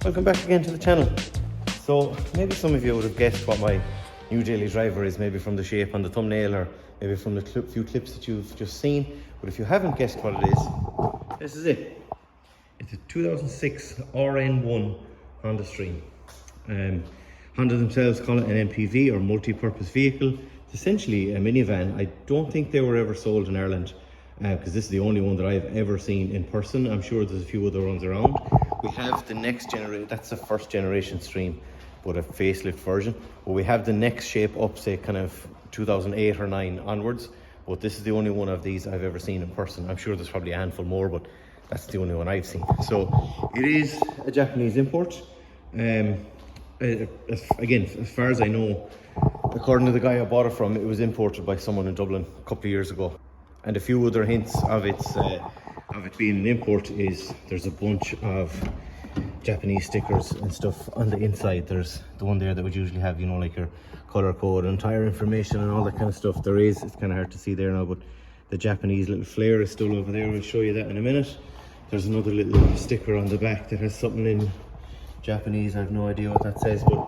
Welcome back again to the channel. So maybe some of you would have guessed what my new daily driver is, maybe from the shape on the thumbnail or maybe from the few clips that you've just seen. But if you haven't guessed what it is, this is it. It's a 2006 RN1 Honda Stream. Honda themselves call it an MPV or multi-purpose vehicle. It's essentially a minivan. I don't think they were ever sold in Ireland because this is the only one that I've ever seen in person. I'm sure there's a few other ones around. We have the next generation, that's the first generation Stream, but a facelift version. But we have the next shape up, say kind of 2008 or 9 onwards. But this is the only one of these I've ever seen in person. I'm sure there's probably a handful more, but that's the only one I've seen. So it is a Japanese import. Again, as far as I know, according to the guy I bought it from, it was imported by someone in Dublin a couple of years ago. And a few other hints of it being an import is there's a bunch of Japanese stickers and stuff on the inside. There's the one there that would usually have, you know, like your color code and tire information and all that kind of stuff. There is, it's kind of hard to see there now, but the Japanese little flare is still over there. I'll show you that in a minute. There's another little sticker on the back that has something in Japanese. I have no idea what that says, but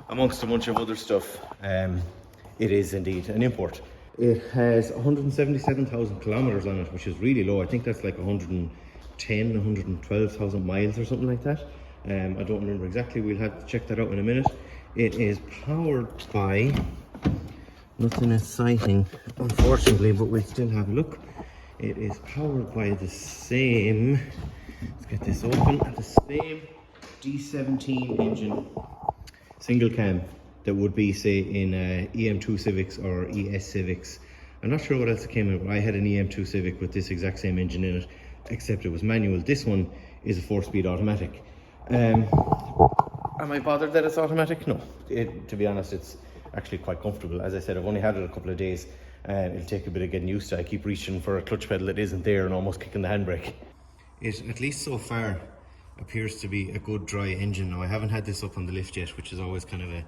amongst a bunch of other stuff, it is indeed an import. It has 177,000 kilometers on it, which is really low. I think that's like 112,000 miles or something like that. I don't remember exactly. We'll have to check that out in a minute. It is powered by, nothing exciting unfortunately, but we'll still have a look. It is powered by the same, let's get this open, the same D17 engine, single cam, that would be, say, in EM2 Civics or ES Civics. I'm not sure what else it came in, but I had an EM2 Civic with this exact same engine in it, except it was manual. This one is a 4-speed automatic. Am I bothered that it's automatic? No. To be honest, it's actually quite comfortable. As I said, I've only had it a couple of days. It'll take a bit of getting used to. I keep reaching for a clutch pedal that isn't there and almost kicking the handbrake. It, at least so far, appears to be a good dry engine. Now, I haven't had this up on the lift yet, which is always kind of a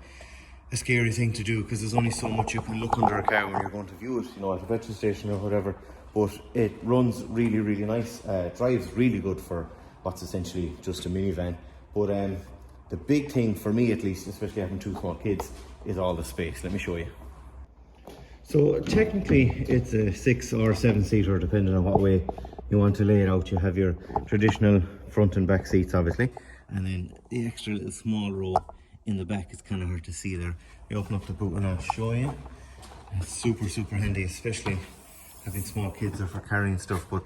scary thing to do because there's only so much you can look under a car when you're going to view it, you know, at a petrol station or whatever. But it runs really, really nice. Drives really good for what's essentially just a minivan. But the big thing for me, at least, especially having 2 small kids, is all the space. Let me show you. So technically it's a 6 or 7 seater depending on what way you want to lay it out. You have your traditional front and back seats obviously, and then the extra little small row in the back is kind of hard to see there. You open up the boot and I'll show you. It's super, super handy, especially having small kids or for carrying stuff, but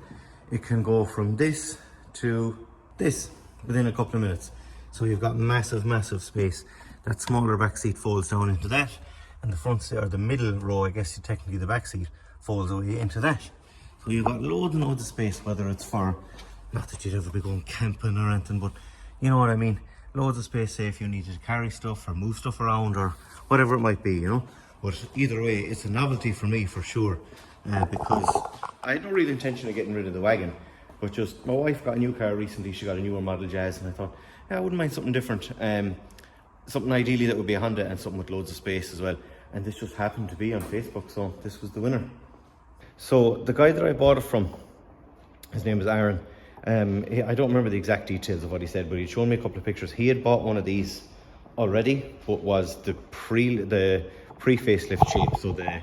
it can go from this to this within a couple of minutes. So you've got massive, massive space. That smaller back seat folds down into that, and the front seat, or the middle row, I guess technically the back seat, folds away into that. So you've got loads and loads of space, whether it's for, not that you'd ever be going camping or anything, but you know what I mean. Loads of space, say if you needed to carry stuff or move stuff around or whatever it might be, you know. But either way, it's a novelty for me for sure, because I had no real intention of getting rid of the wagon, but just my wife got a new car recently. She got a newer model Jazz, and I thought, yeah, I wouldn't mind something different. Something ideally that would be a Honda and something with loads of space as well. And this just happened to be on Facebook, so this was the winner. So the guy that I bought it from, his name is Aaron. I don't remember the exact details of what he said, but he'd shown me a couple of pictures. He had bought one of these already, but was the pre-facelift shape. So the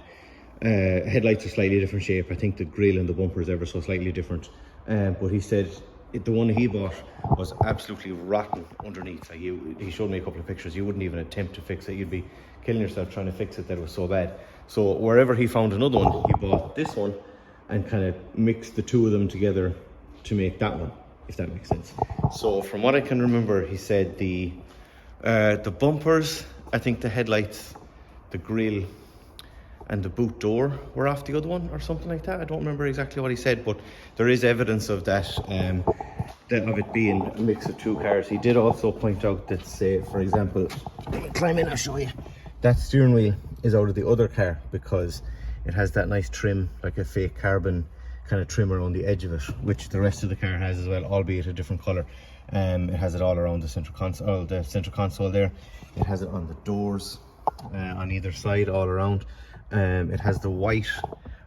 headlights are slightly different shape. I think the grille and the bumper is ever so slightly different. But he said the one he bought was absolutely rotten underneath. Like he showed me a couple of pictures. You wouldn't even attempt to fix it. You'd be killing yourself trying to fix it, that it was so bad. So wherever he found another one, he bought this one and kind of mixed the two of them together to make that one, if that makes sense. So from what I can remember, he said the bumpers, I think the headlights, the grille and the boot door were off the other one or something like that. I don't remember exactly what he said, but there is evidence of that, of it being a mix of 2 cars. He did also point out that, say, for example, let me climb in, I'll show you. That steering wheel is out of the other car because it has that nice trim, like a fake carbon kind of trim around the edge of it, which the rest of the car has as well, albeit a different color. It has it all around the central console, there. It has it on the doors, on either side, all around. It has the white,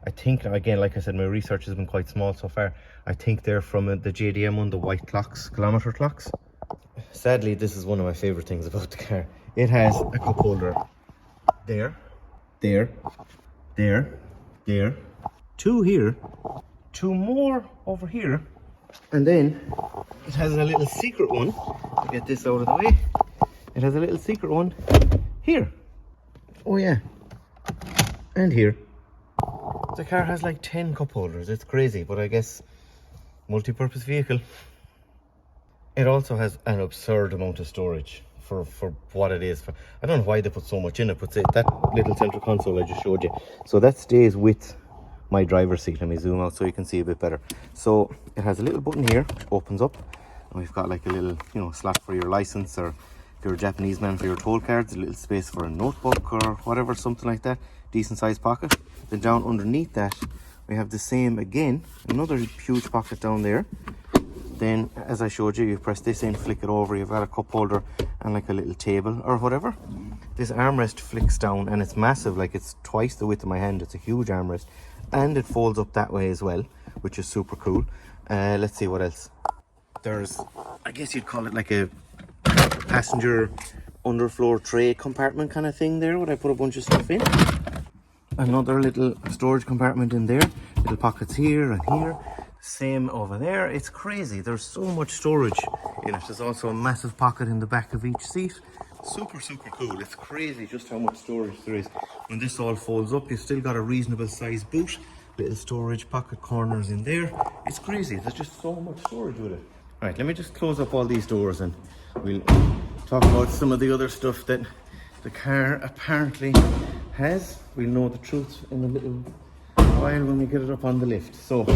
I think, again, like I said, my research has been quite small so far. I think they're from the JDM one, the white clocks, kilometer clocks. sadly, this is one of my favorite things about the car. It has a cup holder there, there, there, there, two here, two more over here, and then it has a little secret one. To get this out of the way, it has a little secret one here. Oh yeah, and here. The car has like 10 cup holders. It's crazy, but I guess multi-purpose vehicle. It also has an absurd amount of storage for what it is. I don't know why they put so much in it, but that little central console I just showed you, so that stays with my driver's seat. Let me zoom out so you can see a bit better. So it has a little button here which opens up, and we've got like a little, you know, slot for your license, or if you're a Japanese man, for your toll cards, a little space for a notebook or whatever, something like that. Decent sized pocket. Then down underneath that we have the same again, another huge pocket down there. Then, as I showed you, you press this in, flick it over, you've got a cup holder and like a little table or whatever. This armrest flicks down, and it's massive, like it's twice the width of my hand. It's a huge armrest, and it folds up that way as well, which is super cool. Let's see what else. There's, I guess you'd call it like a passenger underfloor tray compartment kind of thing there, where I put a bunch of stuff in. Another little storage compartment in there, little pockets here and here. Same over there. It's crazy, there's so much storage in it. There's also a massive pocket in the back of each seat. Super cool. It's crazy just how much storage there is. When this all folds up, you've still got a reasonable size boot, little storage pocket corners in there. It's crazy, there's just so much storage with it. All right, let me just close up all these doors and we'll talk about some of the other stuff that the car apparently has. We'll know the truth in a little while when we get it up on the lift. So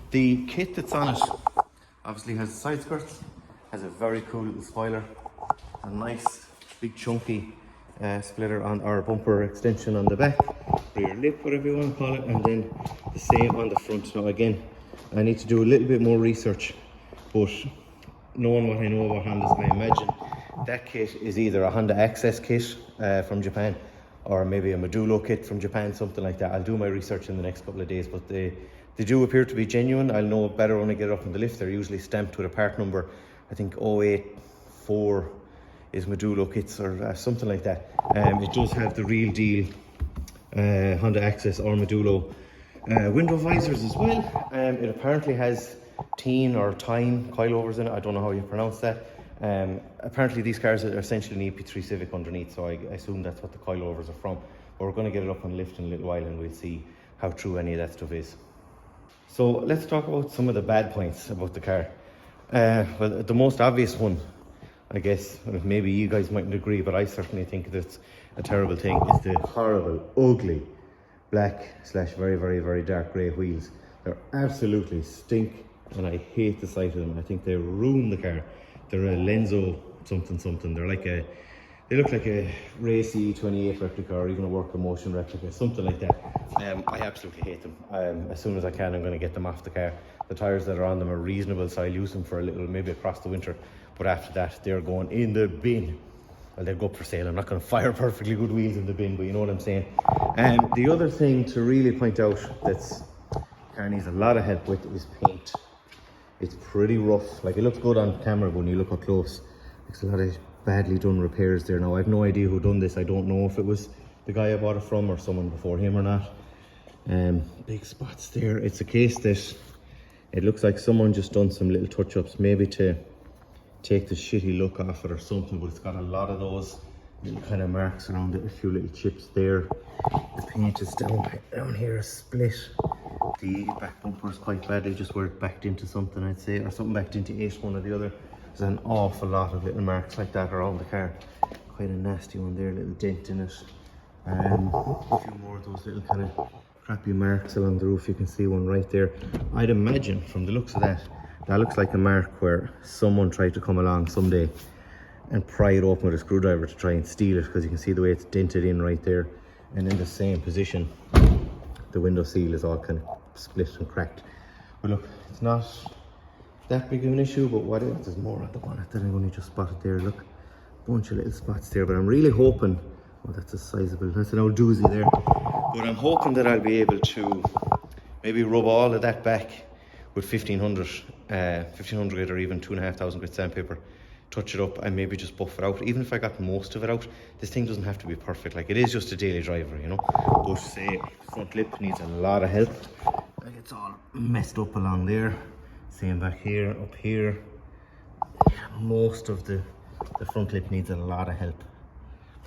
the kit that's on it obviously has side skirts, has a very cool little spoiler, a nice big chunky splitter on our bumper extension on the back, rear lip, whatever you want to call it, and then the same on the front. Now again, I need to do a little bit more research, but knowing what I know about Hondas, I imagine that kit is either a Honda Access kit from Japan, or maybe a Modulo kit from Japan, something like that. I'll do my research in the next couple of days, but they do appear to be genuine. I'll know better when I get up on the lift. They're usually stamped with a part number. I think 084 is Modulo kits or something like that. It does have the real deal Honda Access or Modulo window visors as well. It apparently has teen or time coilovers in it. I don't know how you pronounce that. Apparently these cars are essentially an EP3 Civic underneath, so I assume that's what the coilovers are from. But we're going to get it up on the lift in a little while and we'll see how true any of that stuff is. So let's talk about some of the bad points about the car. Well, the most obvious one, I guess, maybe you guys mightn't agree, but I certainly think that's a terrible thing, is the horrible, ugly, black / very dark grey wheels. They're absolutely stink, and I hate the sight of them. I think they ruin the car. They're a Lenzo something. They look like a race E28 replica, or even a work motion replica, something like that. I absolutely hate them. As soon as I can, I'm going to get them off the car. The tyres that are on them are reasonable, so I'll use them for a little, maybe across the winter. But after that, they're going in the bin. Well, they'll go up for sale. I'm not going to fire perfectly good wheels in the bin, but you know what I'm saying. And the other thing to really point out that's car needs a lot of help with is paint. It's pretty rough. Like, it looks good on camera, but when you look up close, there's a lot of badly done repairs there. Now, I've no idea who done this. I don't know if it was the guy I bought it from or someone before him or not. Big spots there. It's a case that it looks like someone just done some little touch-ups, maybe to take the shitty look off it or something, but it's got a lot of those little kind of marks around it, a few little chips there. The paint is down here, a split. The back bumper is quite badly, just where it backed into something, I'd say, or something backed into it, one or the other. There's an awful lot of little marks like that around the car. Quite a nasty one there, a little dent in it. A few more of those little kind of crappy marks along the roof. You can see one right there. I'd imagine from the looks of that, that looks like a mark where someone tried to come along someday and pry it open with a screwdriver to try and steal it, because you can see the way it's dented in right there. And in the same position, the window seal is all kind of split and cracked. But look, it's not that big of an issue, but what else? There's more on the bonnet that I've only just spotted there. Look, bunch of little spots there, but I'm really hoping, oh, that's a sizable, that's an old doozy there, but I'm hoping that I'll be able to maybe rub all of that back with 1500 grit or even 2500 grit sandpaper, touch it up and maybe just buff it out. Even if I got most of it out, this thing doesn't have to be perfect. Like, it is just a daily driver, you know. But say front lip needs a lot of help. Like, it's all messed up along there. Same back here, up here. Most of the front lip needs a lot of help.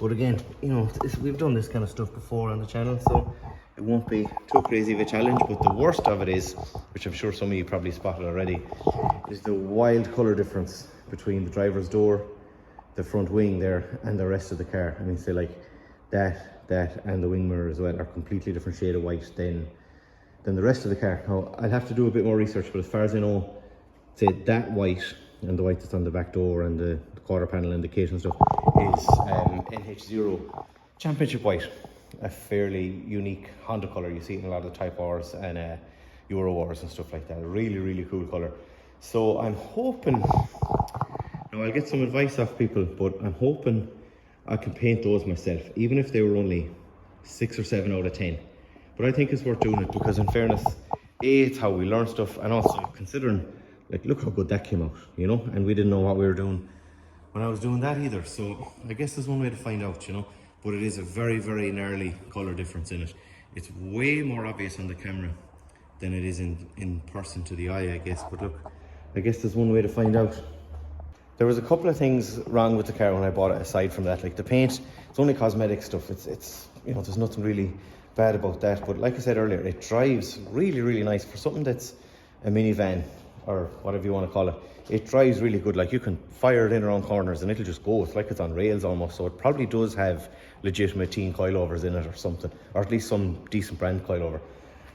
But again, you know, we've done this kind of stuff before on the channel, so it won't be too crazy of a challenge. But the worst of it is, which I'm sure some of you probably spotted already, is the wild colour difference between the driver's door, the front wing there, and the rest of the car. I mean, say like that and the wing mirror as well are completely different shade of white than the rest of the car. Now, I'll have to do a bit more research, but as far as I know, say that white and the white that's on the back door and the quarter panel indication stuff is NH0 Championship White, a fairly unique Honda colour. You see it in a lot of the Type Rs and Euro Wars and stuff like that. A really, really cool colour. So I'm hoping, now I'll get some advice off people, but I'm hoping I can paint those myself, even if they were only 6 or 7 out of 10. But I think it's worth doing it because, in fairness, A, it's how we learn stuff, and also considering, like, look how good that came out, you know, and we didn't know what we were doing when I was doing that either. So I guess there's one way to find out, you know, but it is a very, very gnarly colour difference in it. It's way more obvious on the camera than it is in person to the eye, I guess. But look, I guess there's one way to find out. There was a couple of things wrong with the car when I bought it aside from that. Like the paint, it's only cosmetic stuff. It's you know, there's nothing really bad about that. But like I said earlier, it drives really, really nice for something that's a minivan or whatever you want to call it. It drives really good. Like, you can fire it in around corners and it'll just go. It's like it's on rails almost. So it probably does have legitimate teen coilovers in it or something, or at least some decent brand coilover.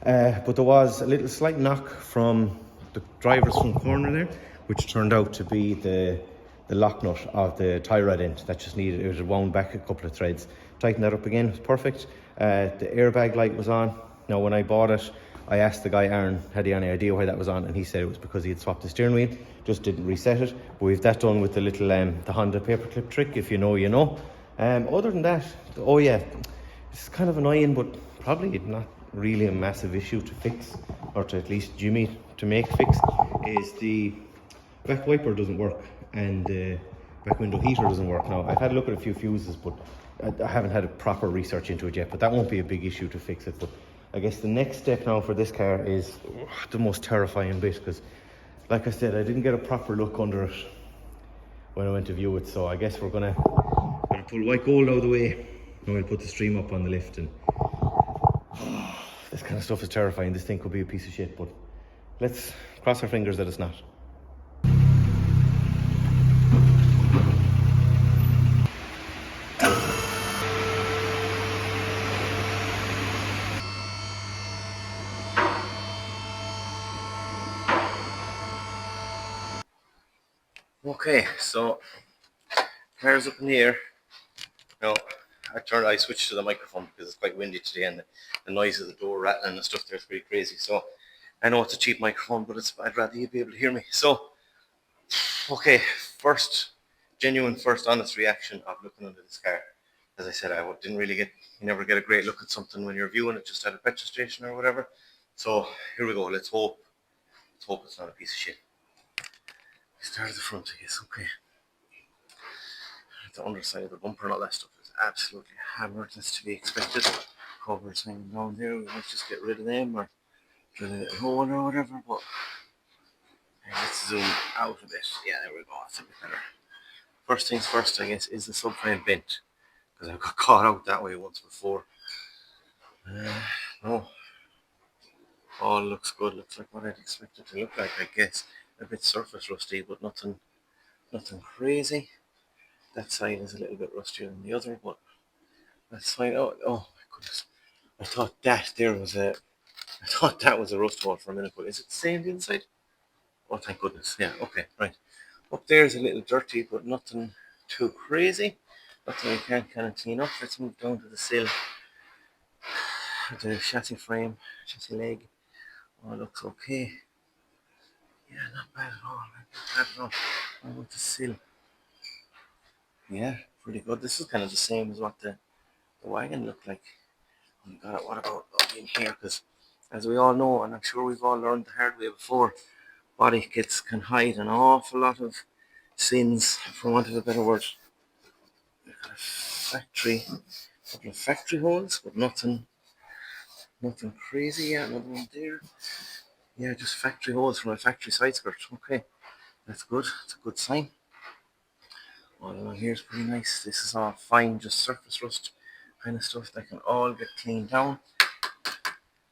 But there was a little slight knock from the driver's front corner there, which turned out to be the lock nut of the tie rod end. That just needed, it was wound back a couple of threads. Tighten that up again, it was perfect. The airbag light was on. Now, when I bought it, I asked the guy, Aaron, had he any idea why that was on, and he said it was because he had swapped the steering wheel, just didn't reset it. But we've that done with the little the Honda paperclip trick. If you know, you know. Other than that, oh yeah, it's kind of annoying, but probably not really a massive issue to fix, or to at least Jimmy to make fix, is the back wiper doesn't work and the back window heater doesn't work. Now, I've had a look at a few fuses, but I haven't had a proper research into it yet, but that won't be a big issue to fix it. But I guess the next step now for this car is the most terrifying bit, because like I said, I didn't get a proper look under it when I went to view it. So I guess we're gonna pull white gold out of the way and we'll put the stream up on the lift. And this kind of stuff is terrifying. This thing could be a piece of shit, but let's cross our fingers that it's not. Okay, so car's up in the air. Now, I switched to the microphone because it's quite windy today, and the noise of the door rattling and stuff there is pretty crazy. So I know it's a cheap microphone, but I'd rather you be able to hear me. So, okay, genuine first honest reaction of looking under this car. As I said, you never get a great look at something when you're viewing it just at a petrol station or whatever. So here we go. Let's hope it's not a piece of shit. Start at the front, I guess. Okay. The underside of the bumper and all that stuff is absolutely hammered. That's to be expected. Covers hanging down there. We might just get rid of them or drill a hole or whatever. But let's zoom out a bit. Yeah, there we go. That's a bit better. First things first, I guess, is the subframe bent, because I've got caught out that way once before. No, all looks good. Looks like what I'd expect it to look like, I guess. A bit surface rusty, but nothing crazy. That side is a little bit rustier than the other, but that's fine. Oh my goodness! I thought that was a rust hole for a minute, but is it the same inside? Oh, thank goodness! Yeah, okay, right. Up there is a little dirty, but nothing too crazy. Nothing we can't kind of clean up. Let's move down to the sill. The chassis frame, chassis leg. Oh, it looks okay. Yeah, not bad at all. Not bad at all. What about the sill? Yeah, pretty good. This is kind of the same as what the wagon looked like. Oh my God, what about in here? Because as we all know, and I'm sure we've all learned the hard way before, body kits can hide an awful lot of sins, for want of a better word. We've got a factory, couple of factory holes, but nothing crazy. Yeah, another one there. Yeah, just factory holes from a factory side skirt. Okay, that's good. It's a good sign. All along here is pretty nice. This is all fine, just surface rust kind of stuff that can all get cleaned down.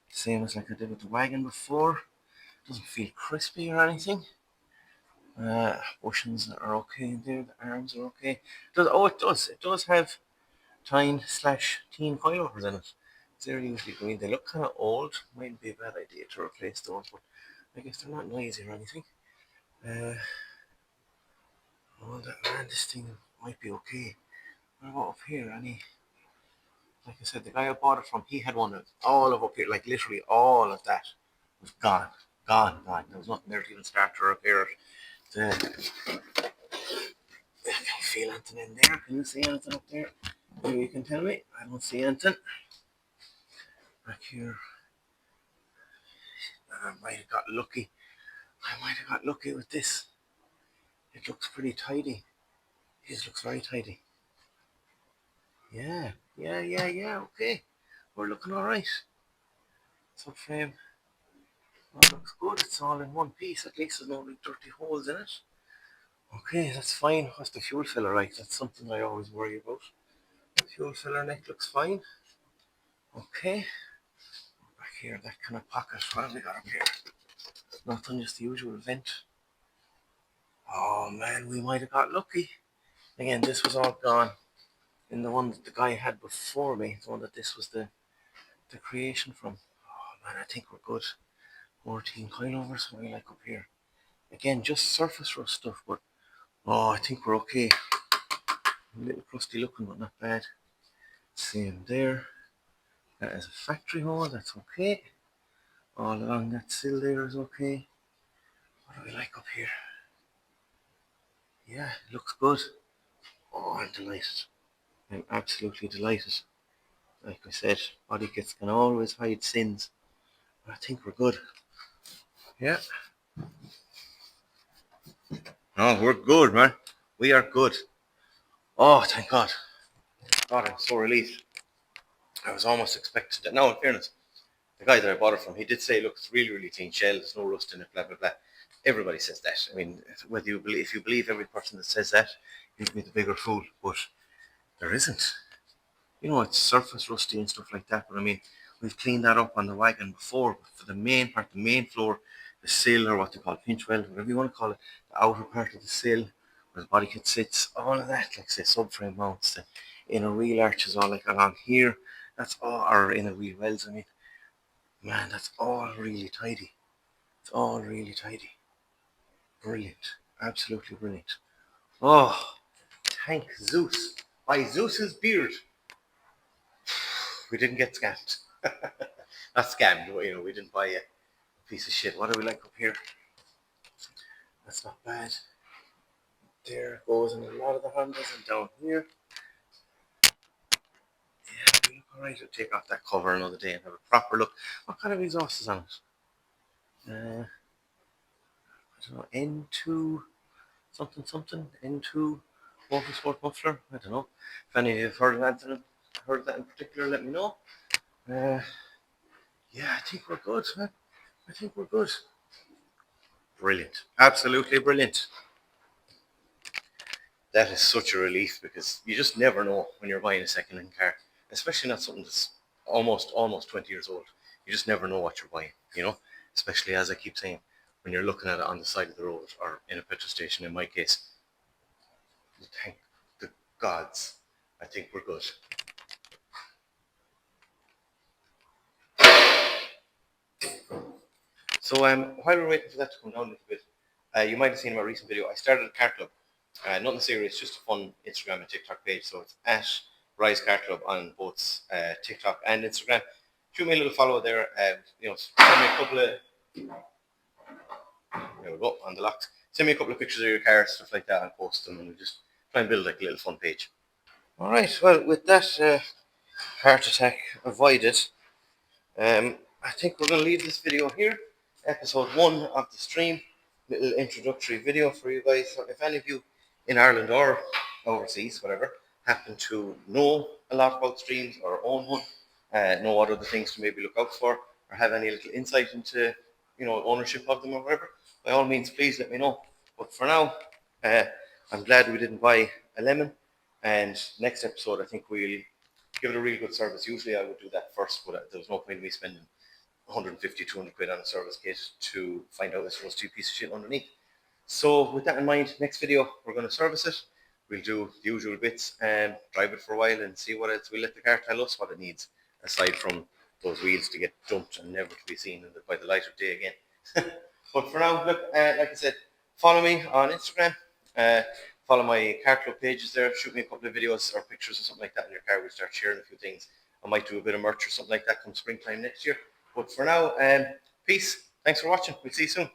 Same as like I did with the wagon before. Doesn't feel crispy or anything. Bushings are okay in there. The arms are okay. It does. It does have tyne/teen coilovers in it. They're usually green. They look kind of old. Might be a bad idea to replace those, but I guess they're not noisy or anything. Oh, this thing might be okay. What about up here? Like I said, the guy I bought it from, he had one of all of up here, like literally all of that was gone. Gone. There was nothing there to even start to repair it. Can you feel anything in there? Can you see anything up there? Maybe you can tell me. I don't see anything. Back here. I might have got lucky. With this. It looks pretty tidy. This looks very tidy. Yeah. Okay. We're looking alright. Subframe. That looks good. It's all in one piece. At least there's no big dirty holes in it. Okay, that's fine. What's the fuel filler like? That's something I always worry about. The fuel filler neck looks fine. Okay. Back here, that kind of pocket. What have we got up here? Nothing, just the usual vent. Oh man, we might have got lucky. Again, this was all gone in the one that the guy had before me. The one that this was the creation from. Oh man, I think we're good. 14 coilovers. What do we like up here? Again, just surface rust stuff, but oh, I think we're okay. A little crusty looking, but not bad. Same there. That is a factory hole, that's okay. All along that sill there is okay. What do we like up here? Yeah, it looks good. Oh, I'm delighted. I'm absolutely delighted. Like I said, body kits can always hide sins. I think we're good. Yeah. No, we're good, man. We are good. Oh, thank God. God, I'm so relieved. I was almost expecting that. Now, in fairness, the guy that I bought it from, he did say, look, it's really, really clean shell. There's no rust in it, blah, blah, blah. Everybody says that. I mean, if you believe every person that says that, you'd be the bigger fool. But there isn't. You know, it's surface rusty and stuff like that. But I mean, we've cleaned that up on the wagon before. But for the main part, the main floor, the sill, or what they call pinch weld, whatever you want to call it, the outer part of the sill, where the body kit sits, all of that, like say subframe mounts, the inner wheel arches, all like along here. That's all, or inner wheel welds, I mean. Man, that's all really tidy. It's all really tidy. Brilliant. Absolutely brilliant. Oh, thank Zeus. By Zeus's beard. We didn't get scammed. Not scammed, but, you know, we didn't buy a piece of shit. What do we like up here? That's not bad. There it goes in a lot of the handles and down here. Yeah, we look alright. I'll take off that cover another day and have a proper look. What kind of exhaust is on it? I don't know, N2 something, N2 motorsport muffler. I don't know. If any of you have heard of that in particular, let me know. Yeah, I think we're good, man. I think we're good. Brilliant. Absolutely brilliant. That is such a relief because you just never know when you're buying a second-hand car, especially not something that's almost 20 years old. You just never know what you're buying, you know. Especially as I keep saying, when you're looking at it on the side of the road or in a petrol station. In my case, thank the gods, I think we're good. So while we're waiting for that to come down a little bit, you might have seen in my recent video, I started a car club. Nothing serious, just a fun Instagram and TikTok page. So it's at Rise Car Club on both TikTok and Instagram. Shoot me a little follow there. You know, send me a couple of. There we go on the locks. Send me a couple of pictures of your car, stuff like that, and post them, and we'll just try and build like a little fun page. All right. Well, with that heart attack avoided, I think we're going to leave this video here. Episode 1 of the stream. Little introductory video for you guys. So if any of you in Ireland or overseas, whatever, happen to know a lot about streams or own one, know what other things to maybe look out for, or have any little insight into, ownership of them or whatever, by all means, please let me know. But for now, I'm glad we didn't buy a lemon. And next episode, I think we'll give it a really good service. Usually I would do that first, but there was no point in me spending 150, 200 quid on a service kit to find out this rusty piece of shit underneath. So with that in mind, next video, we're going to service it. We'll do the usual bits and drive it for a while and see what else. We'll let the car tell us what it needs, aside from those wheels to get dumped and never to be seen by the light of day again. But for now, look, like I said, follow me on Instagram. Follow my car club pages there. Shoot me a couple of videos or pictures or something like that in your car. We'll start sharing a few things. I might do a bit of merch or something like that come springtime next year. But for now, peace. Thanks for watching. We'll see you soon.